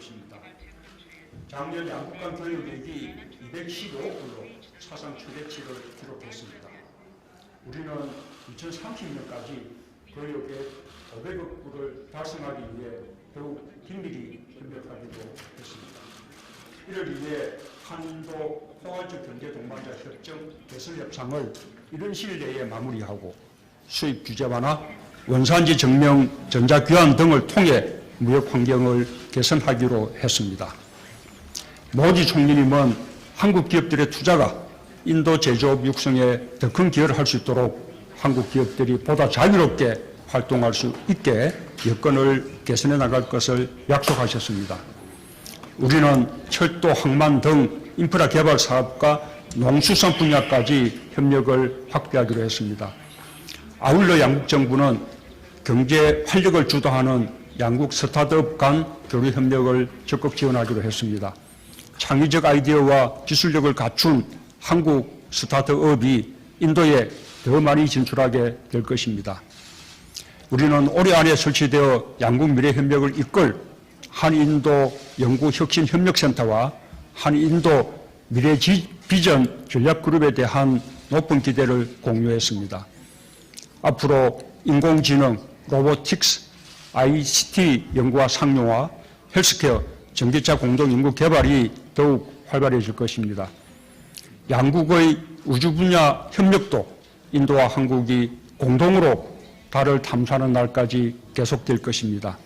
것입니다. 작년 양국 간 교역액이 215억으로 사상 최대치를 기록했습니다. 우리는 2030년까지 교역액 500억 불을 달성하기 위해 더욱 긴밀히 협력하기로 했습니다. 이를 위해 한인도 포괄적 경제 동반자 협정 개설 협상을 이런 시일 내에 마무리하고 수입 규제 완화, 원산지 증명, 전자교환 등을 통해 무역 환경을 개선하기로 했습니다. 모디 총리님은 한국 기업들의 투자가 인도 제조업 육성에 더 큰 기여를 할 수 있도록 한국 기업들이 보다 자유롭게 활동할 수 있게 여건을 개선해 나갈 것을 약속하셨습니다. 우리는 철도, 항만 등 인프라 개발 사업과 농수산 분야까지 협력을 확대하기로 했습니다. 아울러 양국 정부는 경제 활력을 주도하는 양국 스타트업 간 교류 협력을 적극 지원하기로 했습니다. 창의적 아이디어와 기술력을 갖춘 한국 스타트업이 인도에 더 많이 진출하게 될 것입니다. 우리는 올해 안에 설치되어 양국 미래 협력을 이끌 한인도 연구혁신협력센터와 한인도 미래 비전 전략그룹에 대한 높은 기대를 공유했습니다. 앞으로 인공지능, 로보틱스, ICT 연구와 상용화, 헬스케어, 전기차 공동 연구 개발이 더욱 활발해질 것입니다. 양국의 우주 분야 협력도 인도와 한국이 공동으로 달을 탐사하는 날까지 계속될 것입니다.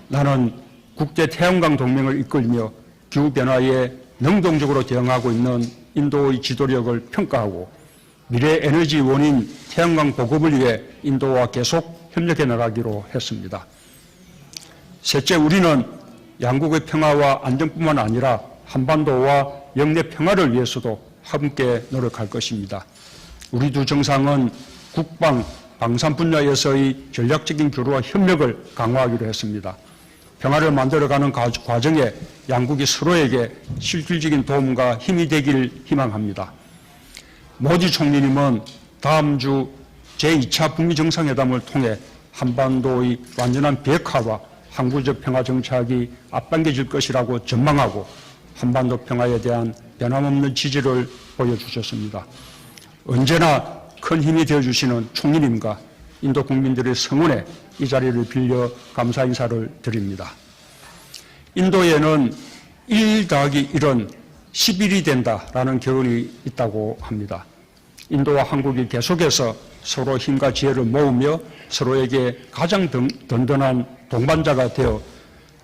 나는 국제 태양광 동맹을 이끌며 기후변화에 능동적으로 대응하고 있는 인도의 지도력을 평가하고 미래 에너지 원인 태양광 보급을 위해 인도와 계속 협력해 나가기로 했습니다. 셋째, 우리는 양국의 평화와 안정뿐만 아니라 한반도와 영내 평화를 위해서도 함께 노력할 것입니다. 우리 두 정상은 국방, 방산 분야에서의 전략적인 교류와 협력을 강화하기로 했습니다. 평화를 만들어가는 과정에 양국이 서로에게 실질적인 도움과 힘이 되길 희망합니다. 모디 총리님은 다음 주 제2차 북미 정상회담을 통해 한반도의 완전한 비핵화와 항구적 평화 정착이 앞당겨질 것이라고 전망하고 한반도 평화에 대한 변함없는 지지를 보여주셨습니다. 언제나 큰 힘이 되어주시는 총리님과 인도 국민들의 성원에 이 자리를 빌려 감사 인사를 드립니다. 인도에는 1+1은 11이 된다라는 교훈이 있다고 합니다. 인도와 한국이 계속해서 서로 힘과 지혜를 모으며 서로에게 가장 든든한 동반자가 되어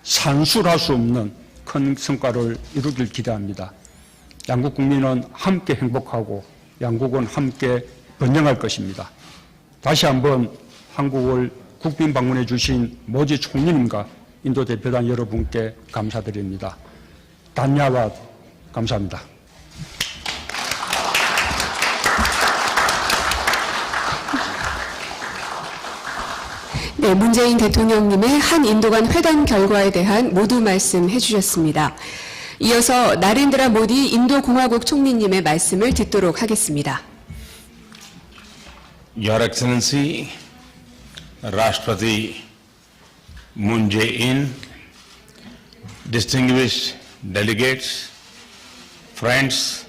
산술할 수 없는 큰 성과를 이루길 기대합니다. 양국 국민은 함께 행복하고 양국은 함께 번영할 것입니다. 다시 한번 한국을 국빈 방문해 주신 모디 총리님과 인도 대표단 여러분께 감사드립니다. 단야와 감사합니다. 네, 문재인 대통령님의 한인도 간 회담 결과에 대한 모두 말씀해 주셨습니다. 이어서 나렌드라 모디 인도공화국 총리님의 말씀을 듣도록 하겠습니다. Your Excellency, Rashtrapati Moon Jae-in, distinguished delegates, friends,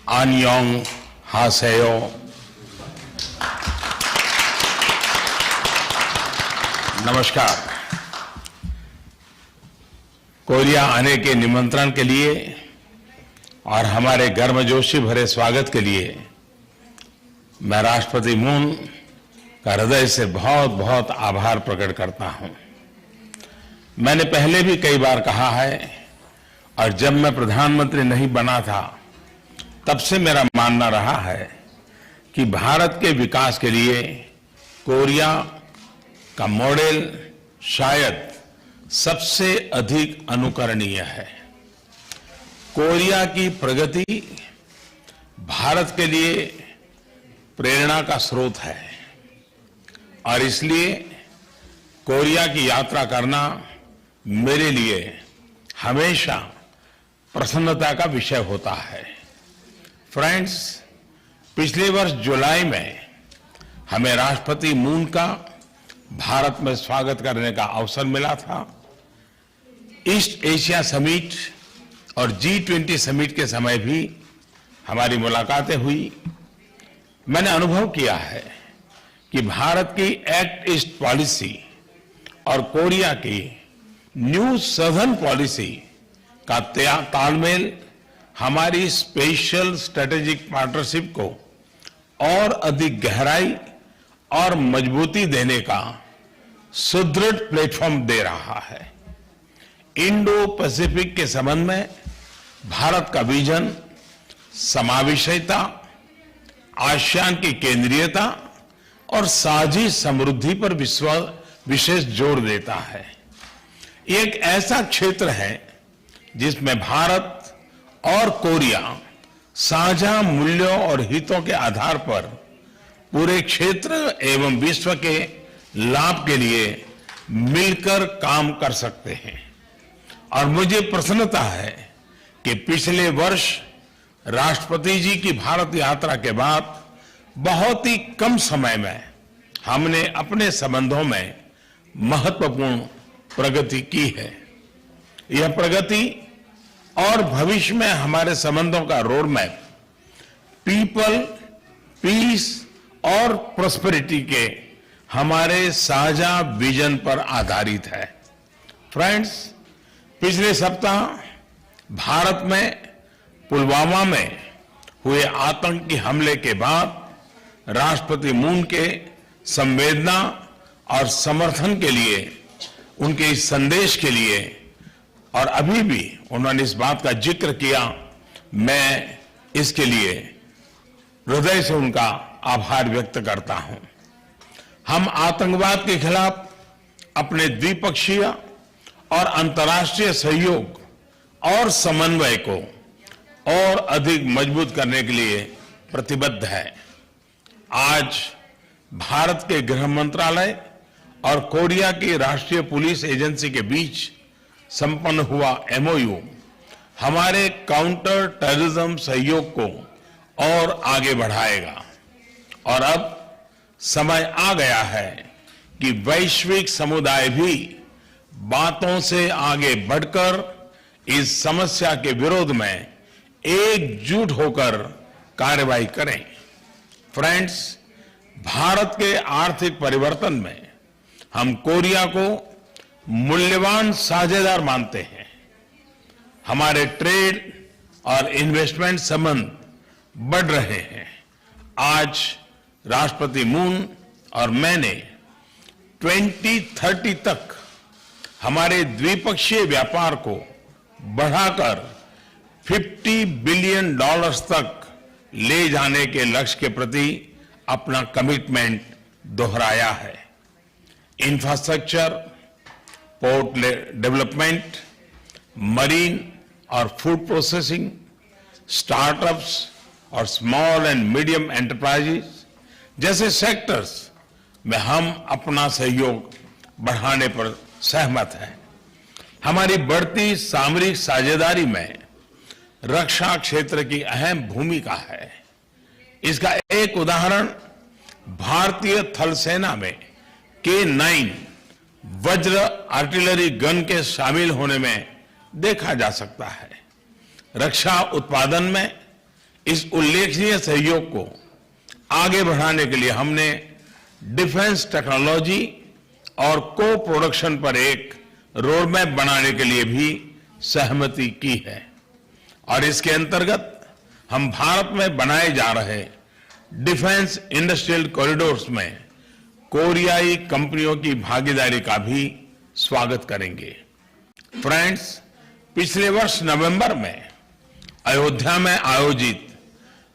Annyeong Haseyo, नमस्कार। Korea आने के निमंत्रण के लिए और हमारे गर्मजोशी भरे स्वागत के लिए मैं राष्ट्रपति मून का हृदय से बहुत बहुत आभार प्रकट करता हूं। मैंने पहले भी कई बार कहा है और जब मैं प्रधानमंत्री नहीं बना था तब से मेरा मानना रहा है कि भारत के विकास के लिए कोरिया का मॉडल शायद सबसे अधिक अनुकरणीय है। कोरिया की प्रगति भारत के लिए प्रेरणा का स्रोत है और इसलिए कोरिया की यात्रा करना मेरे लिए हमेशा प्रसन्नता का विषय होता है। फ्रेंड्स, पिछले वर्ष जुलाई में हमें राष्ट्रपति मून का भारत में स्वागत करने का अवसर मिला था। ईस्ट एशिया समिट और G20 समिट के समय भी हमारी मुलाकातें हुई। मैंने अनुभव किया है कि भारत की एक्ट ईस्ट पॉलिसी और कोरिया की न्यू सदर्न पॉलिसी का तालमेल हमारी स्पेशल स्ट्रेटेजिक पार्टनरशिप को और अधिक गहराई और मजबूती देने का सुदृढ़ प्लेटफॉर्म दे रहा है। इंडो पैसिफिक के संबंध में भारत का विजन समावेशिता, आसियान की केंद्रीयता और साझी समृद्धि पर विशेष जोर देता है। ये एक ऐसा क्षेत्र है जिसमें भारत और कोरिया साझा मूल्यों और हितों के आधार पर पूरे क्षेत्र एवं विश्व के लाभ के लिए मिलकर काम कर सकते हैं। और मुझे प्रसन्नता है कि पिछले वर्ष राष्ट्रपति जी की भारत यात्रा के बाद बहुत ही कम समय में हमने अपने संबंधों में महत्वपूर्ण प्रगति की है। यह प्रगति और भविष्य में हमारे संबंधों का रोड मैप पीपल, पीस और प्रॉस्पेरिटी के हमारे साझा विजन पर आधारित है। फ्रेंड्स, पिछले सप्ताह भारत में पुलवामा में हुए आतंकी हमले के बाद राष्ट्रपति मून के संवेदना और समर्थन के लिए, उनके इस संदेश के लिए और अभी भी उन्होंने इस बात का जिक्र किया, मैं इसके लिए हृदय से उनका आभार व्यक्त करता हूं। हम आतंकवाद के खिलाफ अपने द्विपक्षीय और अंतर्राष्ट्रीय सहयोग और समन्वय को और अधिक मजबूत करने के लिए प्रतिबद्ध है। आज भारत के गृह मंत्रालय और कोरिया की राष्ट्रीय पुलिस एजेंसी के बीच संपन्न हुआ MOU हमारे काउंटर टेररिज्म सहयोग को और आगे बढ़ाएगा। और अब समय आ गया है कि वैश्विक समुदाय भी बातों से आगे बढ़कर इस समस्या के विरोध में एकजुट होकर कार्रवाई करें। फ्रेंड्स, भारत के आर्थिक परिवर्तन में हम कोरिया को मूल्यवान साझेदार मानते हैं। हमारे ट्रेड और इन्वेस्टमेंट संबंध बढ़ रहे हैं। आज राष्ट्रपति मून और मैंने 2030 तक हमारे द्विपक्षीय व्यापार को बढ़ाकर $50 बिलियन तक ले जाने के लक्ष्य के प्रति अपना कमिटमेंट दोहराया है। इंफ्रास्ट्रक्चर, पोर्ट डेवलपमेंट, मरीन और फूड प्रोसेसिंग, स्टार्टअप्स और स्मॉल एंड मीडियम एंटरप्राइजेस जैसे सेक्टर्स में हम अपना सहयोग बढ़ाने पर सहमत हैं। हमारी बढ़ती सामरिक साझेदारी में रक्षा क्षेत्र की अहम भूमिका है। इसका एक उदाहरण भारतीय थल सेना में K9 वज्र आर्टिलरी गन के शामिल होने में देखा जा सकता है। रक्षा उत्पादन में इस उल्लेखनीय सहयोग को आगे बढ़ाने के लिए हमने डिफेंस टेक्नोलॉजी और को प्रोडक्शन पर एक रोडमैप बनाने के लिए भी सहमति की है। और इसके अंतर्गत हम भारत में बनाए जा रहे डिफेंस इंडस्ट्रियल कॉरिडोर्स में कोरियाई कंपनियों की भागीदारी का भी स्वागत करेंगे। फ्रेंड्स, पिछले वर्ष नवंबर में अयोध्या में आयोजित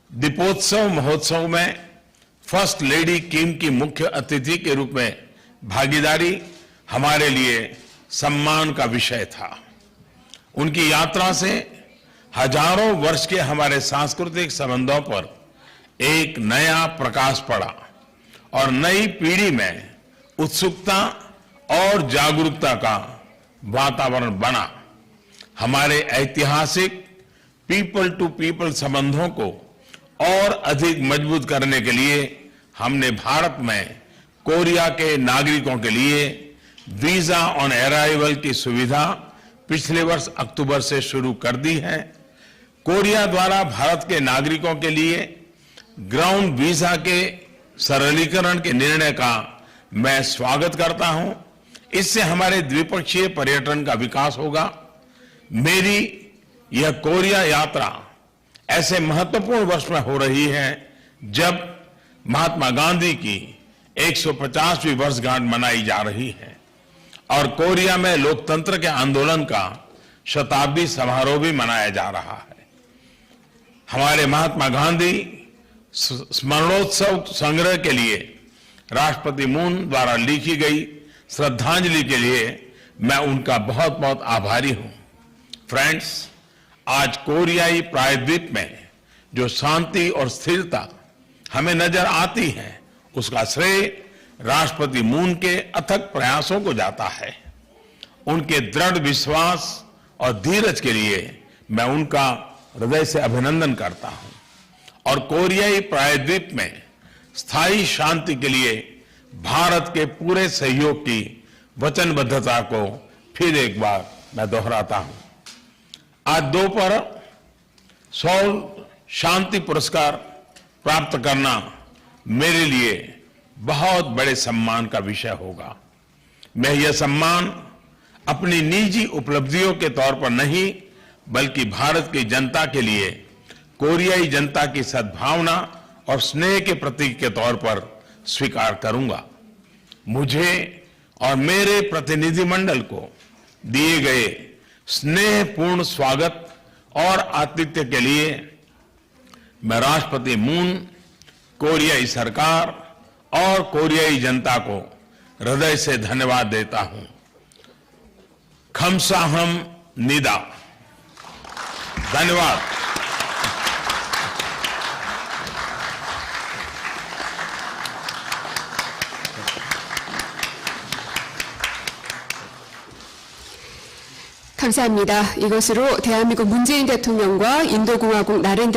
दीपोत्सव महोत्सव में फर्स्ट लेडी किम की मुख्य अतिथि के रूप में भागीदारी हमारे लिए सम्मान का विषय था। उनकी यात्रा से हजारों वर्ष के हमारे सांस्कृतिक संबंधों पर एक नया प्रकाश पड़ा और नई पीढ़ी में उत्सुकता और जागरूकता का वातावरण बना। हमारे ऐतिहासिक पीपल टू पीपल संबंधों को और अधिक मजबूत करने के लिए हमने भारत में कोरिया के नागरिकों के लिए वीजा ऑन अराइवल की सुविधा पिछले वर्ष अक्टूबर से शुरू कर दी है। कोरिया द्वारा भारत के नागरिकों के लिए ग्राउंड वीजा के सरलीकरण के निर्णय का मैं स्वागत करता हूं। इससे हमारे द्विपक्षीय पर्यटन का विकास होगा। मेरी यह कोरिया यात्रा ऐसे महत्वपूर्ण वर्ष में हो रही है जब महात्मा गांधी की 150वीं वर्षगांठ मनाई जा रही है और कोरिया में लोकतंत्र के आंदोलन का शताब्दी समारोह भी मनाया जा रहा है। हमारे महात्मा गांधी स्मरणोत्सव संग्रह के लिए राष्ट्रपति मून द्वारा लिखी गई श्रद्धांजलि के लिए मैं उनका बहुत बहुत आभारी हूं। फ्रेंड्स, आज कोरियाई प्रायद्वीप में जो शांति और स्थिरता हमें नजर आती है उसका श्रेय राष्ट्रपति मून के अथक प्रयासों को जाता है। उनके दृढ़ विश्वास और धीरज के लिए मैं उनका हृदय से अभिनंदन करता हूं और कोरियाई प्रायद्वीप में स्थायी शांति के लिए भारत के पूरे सहयोग की वचनबद्धता को फिर एक बार मैं दोहराता हूं। आज दोपहर सौल शांति पुरस्कार प्राप्त करना मेरे लिए बहुत बड़े सम्मान का विषय होगा। मैं यह सम्मान अपनी निजी उपलब्धियों के तौर पर नहीं बल्कि भारत की जनता के लिए कोरियाई जनता की सद्भावना और स्नेह के प्रतीक के तौर पर स्वीकार करूंगा। मुझे और मेरे प्रतिनिधिमंडल को दिए गए स्नेहपूर्ण स्वागत और आतिथ्य के लिए मैं राष्ट्रपति मून, कोरियाई सरकार और कोरियाई जनता को हृदय से धन्यवाद देता हूं। खमसाहम निदा। धन्यवाद। 감사합니다. 이것으로 대한민국 문재인 대통령과 인도공화국 나렌드라